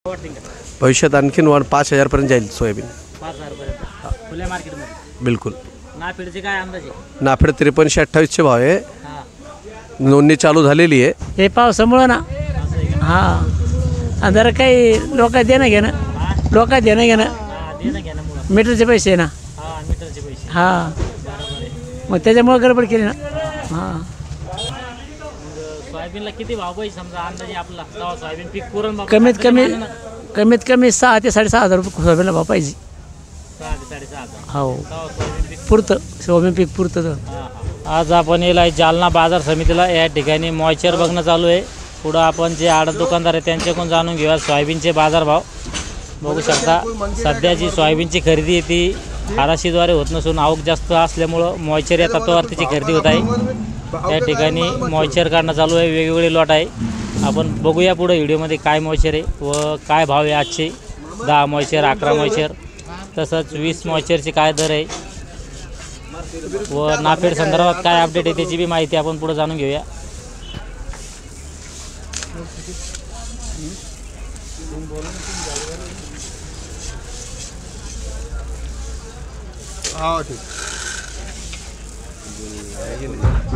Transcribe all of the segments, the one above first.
भविष्यात आणखीन 5,000 पर्यंत जाईल सोयाबीन. 5,000 पर्यंत खुल्या मार्केटमध्ये. बिलकुल. नाफेडचे काय अंदाजे? नाफेड 53-28चे भाव आहे. नोंदणी चालू झालेली आहे. हे पावसामुळं ना. हां जरा काही लोक देणं घेणं देणं घेण्यामुळं मीटरचे पैसे ना. मीटरचे पैसे. हां बरोबर आहे. मग त्याच्यामुळं गडबड केली ना. हां सोयाबीनला किती भाव पाहिजे समजा अंदाजे आपला तेव्हा सोयाबीन पीक पुरण कमीत कमी 6,000 ते 6,500 रुपये सोयाबीनला भाव पाहिजे. 6,000 ते 6,500. हो तेव्हा सोयाबीन पीक पुरतं सोयाबीन पीक पुरतं. आज आपण येला जालना बाजार समितीला या ठिकाणी मॉइश्चर बघणं चालू आहे. पुढं आपण जे आडत दुकानदार आहे त्यांच्याकडून जाणून घेऊया सोयाबीनचे बाजारभाव. बघू शकता सध्याची सोयाबीनची खरेदी आहे ती हाराशीद्वारे होत नसून आवक जास्त असल्यामुळं मॉइश्चर या तत्वावर त्याची खरेदी होत आहे. त्या ठिकाणी मॉइश्चर काढणं चालू आहे. वेगवेगळे लॉट आहे. आपण बघूया पुढे व्हिडिओमध्ये काय मॉइश्चर आहे व काय भाव आहे आजचे. 10 मॉइश्चर 11 मॉइश्चर तसंच 20 मॉइश्चरचे काय दर आहे व नाफेड संदर्भात काय अपडेट आहे त्याची बी माहिती आपण पुढे जाणून घेऊया.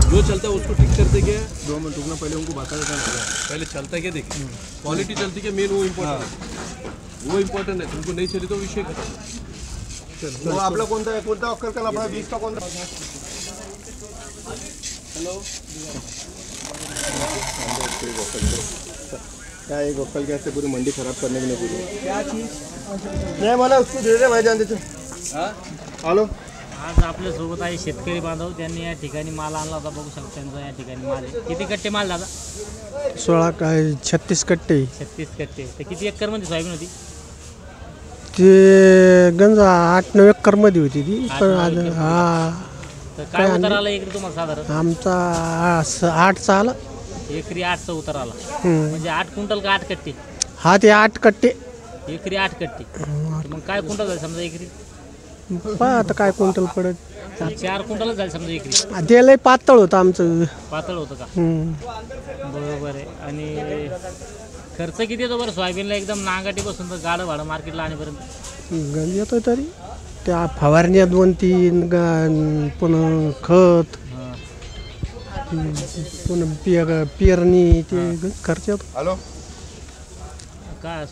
जो चलता है उसको ठीक करते क्या 2 मिनट रुकना पहले उनको बता देता है पहले चलता क्या देखिए क्वालिटी चलती क्या मेन वो इम्पोर्टेंट है तुमको नहीं चली तो विषय खत्म. वो आपला कोणता अक्कल काल आपला 20 का कोणता. हेलो क्या एक अक्कल कैसे पूरी मंडी खराब करने के लिए पूरी क्या चीज़ नहीं मला उसको दे दे भाई जान देते. हेलो आज आपल्या सोबत आहे शेतकरी बांधव. त्यांनी या ठिकाणी माल आणला होता. बघू शकता त्यांचा या ठिकाणी माल आहे. किती कट्टे माल दादा? 36 कट्टे. 36 कट्टे. तर किती एकरमध्ये सोयाबीन होती? ते गंज 8-9 एकरमध्ये होती ती. पण तर काय उतार आला एकरी तुम्हाला साधारण? आमचा 8चा आला. एकरी 8चा उतार आला. म्हणजे 8 क्विंटल का 8 कट्टे? ते 8 कट्टे. एकरी 8 कट्टे. मग काय क्विंटल झाले समजा एकरी? आता काय क्विंटल पडत. 4 क्विंटलच झाले समजा एकरी. ते लय पातळ होतं आमचं. पातळ होतं का? बरोबर आहे. आणि खर्च किती येतो बरं सोयाबीनला एकदम नांगाटी बसून तर गाडं भाडं मार्केटला आणेपर्यंत? गंज येतो तरी त्या फवारण्या 2-3 पुन्हा खत पुन्हा पेरणी ते खर्च येतो. हॅलो काय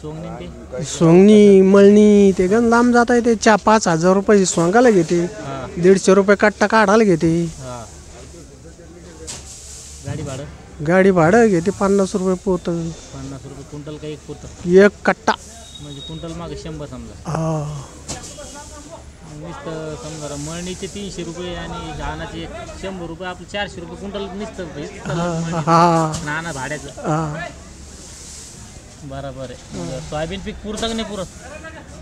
सोंगणी मळणी ते गण लांब जात आहे. ते 5,000 रुपये सोंगायला घेते. 150 रुपये कट्टा काढायला घेते. गाडी भाडं घेते 50 रुपये पोत. 50 रुपये क्विंटल का एक पोत? एक कट्टा म्हणजे क्विंटल मागे 100 समजा. नुसतं समजा मळणीचे 300 रुपये आणि धानाचे 100 रुपये आपले 400 रुपये क्विंटल नुसतं नाना भाड्याचं. बरोबर आहे. सोयाबीन पीक पुरतं का नाही पुरत?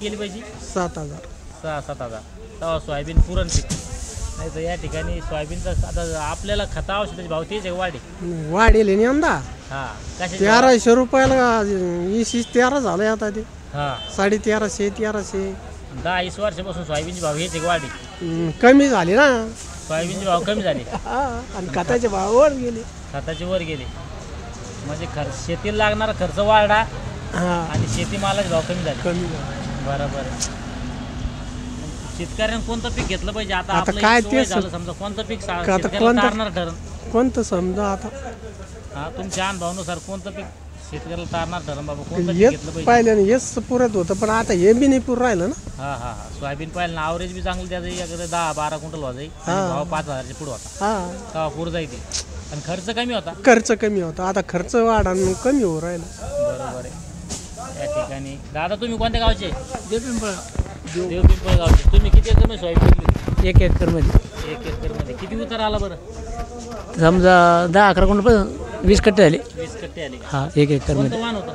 केली पाहिजे 7,000 6-7,000 तेव्हा सोयाबीन पुरण पीक. नाही तर या ठिकाणी सोयाबीनचा आता आपल्याला खता औषधाचे भाव तेच आहे वाढेल यंदा. कशा 1300 रुपयाला 13 झालंय आता ते. 1350 1300. 10-20 वर्षापासून सोयाबीनचे भाव हेच एक वाढे कमी झाले ना. सोयाबीनचे भाव कमी झाले आणि खताचे भाव वर गेले. खताचे वर गेले म्हणजे शेतीला लागणारा खर्च वाढला आणि शेतीमालाचे भाव कमी झाले. बरोबर आहे. शेतकऱ्यांनी कोणतं पीक घेतलं पाहिजे आता? काय ते झालं समजा कोणतं पीक तारणार ठरण? कोणतं समजा आता तुमच्या अनुभवानुसार कोणतं पीक शेतकऱ्याला तारणार ठरण बाबा? कोणतं पीक घेतलं पाहिजे? पाहिलं हेच पुरत होतं पण आता हे बी नाही पूर राहिलं ना. सोयाबीन पाहिलं ना ॲव्हरेज बी चांगलं त्याचं 10-12 क्विंटल वाजाई. भाव 5,000च्या पुढे होता. तेव्हा पूर जायचे आणि खर्च कमी होता. आता खर्च वाढा कमी होऊ राहिला. बरोबर आहे. या ठिकाणी दादा तुम्ही कोणत्या गावचे? देवपिंपळ गावचे. तुम्ही किती एकरमध्ये सोयाबीन केली? 1 एकरमध्ये. 1 एकरमध्ये किती उतार आला बरं? समजा 10-11 क्विंटल 20 कट्टे आले. 20 कट्टे आले. 1 एकरमध्ये. वाहन होतं?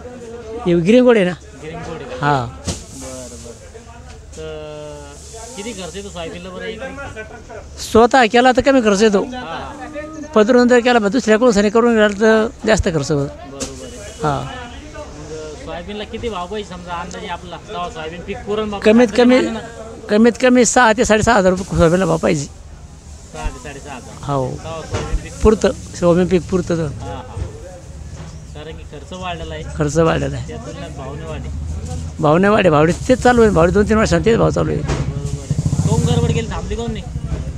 हे गिरिंगोड आहे ना. गिरिंगोड. बरं. तर किती खर्च येतो सोयाबीनला बरं? स्वतः केला तर कमी खर्च येतो. पदरून जर केला दुसऱ्याकडून सनी करून गेला तर जास्त खर्च होतो. बरोबर आहे. सोयाबीनला किती भाव पाहिजे समजा अंदाजे आपला तेव्हा सोयाबीन पीक पुरण? कमीत कमी 6,000 ते 6,500 रुपये सोयाबीनला भाव पाहिजे. 6,000 ते 6,500. हो पुरतं सोयाबीन पीक पुरतं. कारण की खर्च खर्च वाढलेला आहे, खर्च वाढलेला आहे. त्या तुलनेत भावने वाढे. भाव तेच चालू आहे. भाव 2-3 वर्षांत तेच भाव चालू आहे. बरोबर आहे. कोण गडबड केली, थांबली कोण नाही?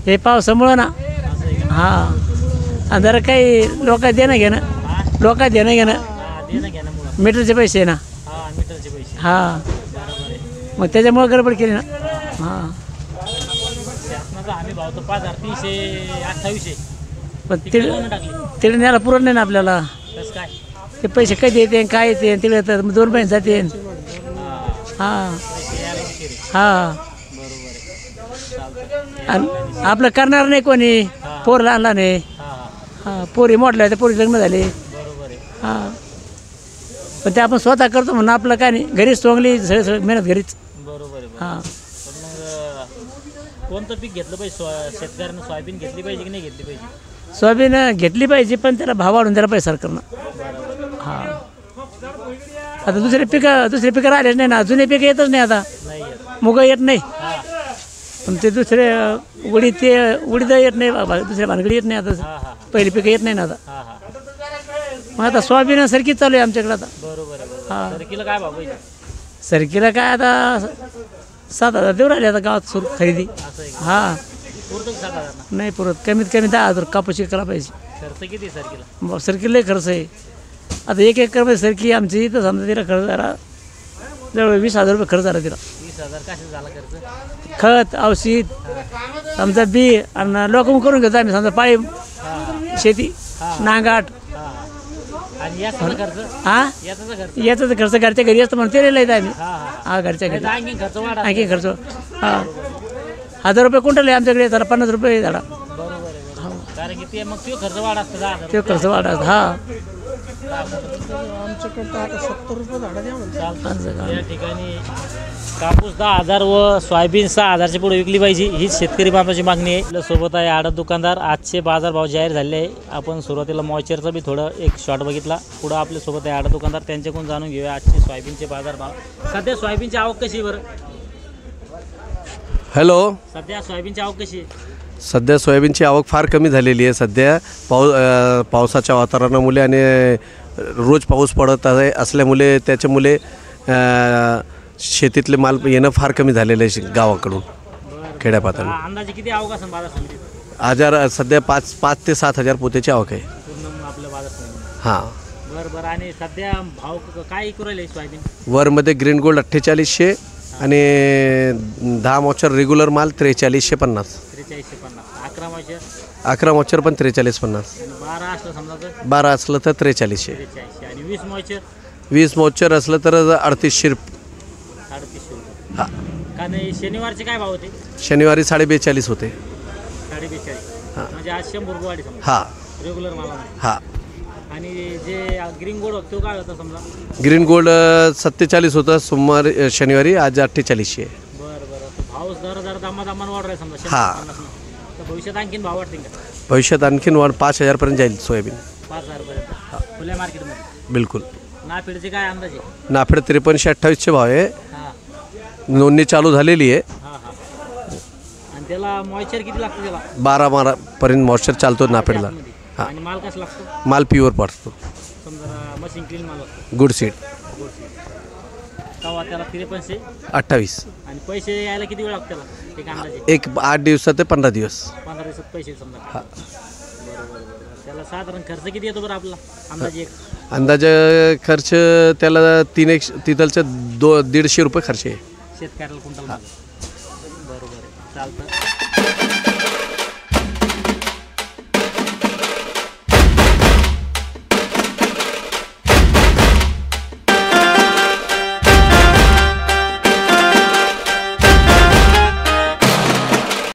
हे पावसामुळं ना. असं आहे का? हां, आणि जरा काही लोकांना देणं घेणं, हा, लोकांना देणं घेणं, हा, देणं घेण्यामुळं. मीटरचे पैसे ना. हा, मीटरचे पैसे. हां, बरोबर आहे. मग त्याच्यामुळं गडबड केली ना. हां, शासनाचा हमी भाव तर 5,328 पण तिकडे कोण टाकली? तिकडे न्यायला पुरत नाही ना आपल्याला. कसं काय? ते पैसे कधी येते काय येते तिकडे तर 2 महिने जाते. हा, हां पैसे यायला उशीर आहे. हां, बरोबर आहे. चालतं. आणि आपलं करणार नाही कोणी. पोर लहान लहान आहे. हा, हा, हां, पोरी मोठल्या त्या पोरी लग्न झाले. बरोबर आहे. हां, पण ते आपण स्वतः करतो म्हणून आपलं काय नाही. घरीच सोंगली सगळं मेहनत घरीच. बरोबर आहे. हां, पण मग कोणतं पीक घेतलं पाहिजे? शेतकऱ्यानं सोयाबीन घेतली पाहिजे की नाही घेतली पाहिजे? सोयाबीन घेतली पाहिजे पण त्याला भाव वाढून द्यायला पाहिजे सरकारनं. बरोबर. हां, आता दुसरे पिकं राहिलेच नाही ना. जुने पिकं येतच नाही आता. नाही येत. मुग येत नाही. हा, पण ते दुसरे उडीद येत नाही. दुसऱ्या भानगडी येत नाही आता. हा, हा, पहिली पिकं येत नाही ना आता. हा, हा. मग आता सोयाबीन सारखी चालू आहे आमच्याकडे आता. बरोबर आहे. बरोबर. हा. तर किलो काय भाव पाहिजे? सरकीला काय आता 7,000 देऊ राहिले आता गावात सुरू खरेदी. असं आहे का? हां, पुरतं 7,000 नाही पुरत. कमीत कमी 10,000 कापूस करायला पाहिजे. खर्च किती आहे सरकीला? मग सरकीला लई खर्च आहे. आता 1 एकरमध्ये सरकी आमची तर समजा तिला खर्च झाला जवळ 20,000 रुपये खर्च झाला तिला. 20,000 कशाचा झाला खर्च? खत औषध समजा बी आणि लोक करून घेतो आम्ही. समजा पाळी शेती नांगाट. हा, आणि याचा खर्च? हां, याचा खर्च? याचा तर खर्च घरच्या घरी असतं म्हणून ते लिहित आम्ही. हा, हा. हा, घरच्या घरी आणखी खर्च वाढा. आणखी खर्च. हां, 1,000 रुपये क्विंटल आहे आमच्याकडे. त्याला 50 रुपये झाला. बरोबर आहे. बरोबर. कारण की ते मग तो खर्च वाढ असतो 10,000. ते खर्च वाढत. हां, आमच्याकडे तर आता 70 रुपये झाडं द्या म्हणते. चालतं. या ठिकाणी कापूस 10,000 व सोयाबीन 6,000च्या पुढे विकली पाहिजे, हीच शेतकरी बांधवाची मागणी आहे. आपल्या सोबत आहे आडत दुकानदार. आजचे बाजारभाव जाहीर झाले आहे. आपण सुरुवातीला मॉइश्चरचा बी थोडं एक शॉट बघितला. पुढं आपल्या सोबत आहे आडत दुकानदार, त्यांच्याकडून जाणून घेऊया आजचे सोयाबीनचे बाजारभाव. सध्या सोयाबीनची आवक कशी आहे बरं? हॅलो. सध्या सोयाबीनची आवक कशी आहे? सध्या सोयाबीनची आवक फार कमी झालेली आहे. सध्या पावसाच्या वातावरणामुळे आणि रोज पाऊस पडत आहे असल्यामुळे त्याच्यामुळे शेतीतले माल येणं फार कमी झालेलं आहे गावाकडून खेड्यापाड्याला. अंदाजे किती आवक असेल बाजार समितीत? हजार सध्या 5 ते 7,000 पोत्याची आवक आहे. पूर्ण आपल्या बाजार समितीत. हां. बरं बरं. आणि सध्या भाव काय विकू राहिले सोयाबीन? वरमध्ये ग्रीन गोल्ड 4800 आणि 10 मॉचर रेग्युलर माल 4350. 4350. 11 मॉइश्चर? 11 मॉचर पण 4350. 12 असलं समजा तर 12 असलं तर 4300. 43. आणि 20 मॉइश्चर? 20 मॉचर असलं तर 3800 रुपये. 350 रुपये. हां. का नाही शनिवारचे काय भाव होते? शनिवारी 42.5 होते. 42.5. हां. म्हणजे आज 100 रुपये वाढी समजा हां. रेग्युलर मालामध्ये. हां. आणि जे ग्रीन गोल्ड तो काय होता समजा? ग्रीन गोल्ड 47 होतं शनिवारी, आज 4800 आहे. बरं बरं. तर भाव दर दामाने वाढ समजा 150 हां. 50. तर भविष्यात आणखीन भाव वाढतील का? भविष्यात आणखीन 5,000 पर्यंत जाईल सोयाबीन. 5,000 पर्यंत खुल्या मार्केटमध्ये. बिलकुल. नाफेडचे काय अंदाजे? नाफेड 5328चे भाव आहे. हां नोंदणी चालू झालेली आहे. हां हां. आणि त्याला मॉइश्चर किती लागतं त्याला? 12 पर्यंत मॉइश्चर चालतो नाफेडला. आतमध्ये. हां. आणि माल कसा लागतो? माल प्युअर पडतो. समजा मशीन क्लीन माल असतो. Good seed. तेव्हा त्याला 5328. 28. आणि पैसे यायला किती वेळ लागतो त्याला एक अंदाजे? 8 दिवसात ते 15 दिवस. 15 दिवसात पैसे समजा. हां. बरोबर. त्याला साधारण खर्च किती येतो बरं आपला अंदाजे? अंदाजे खर्च त्याला तिथलचं 150 रुपये खर्च आहे शेतकऱ्याला क्विंटल माल. बरोबर आहे. चालतं.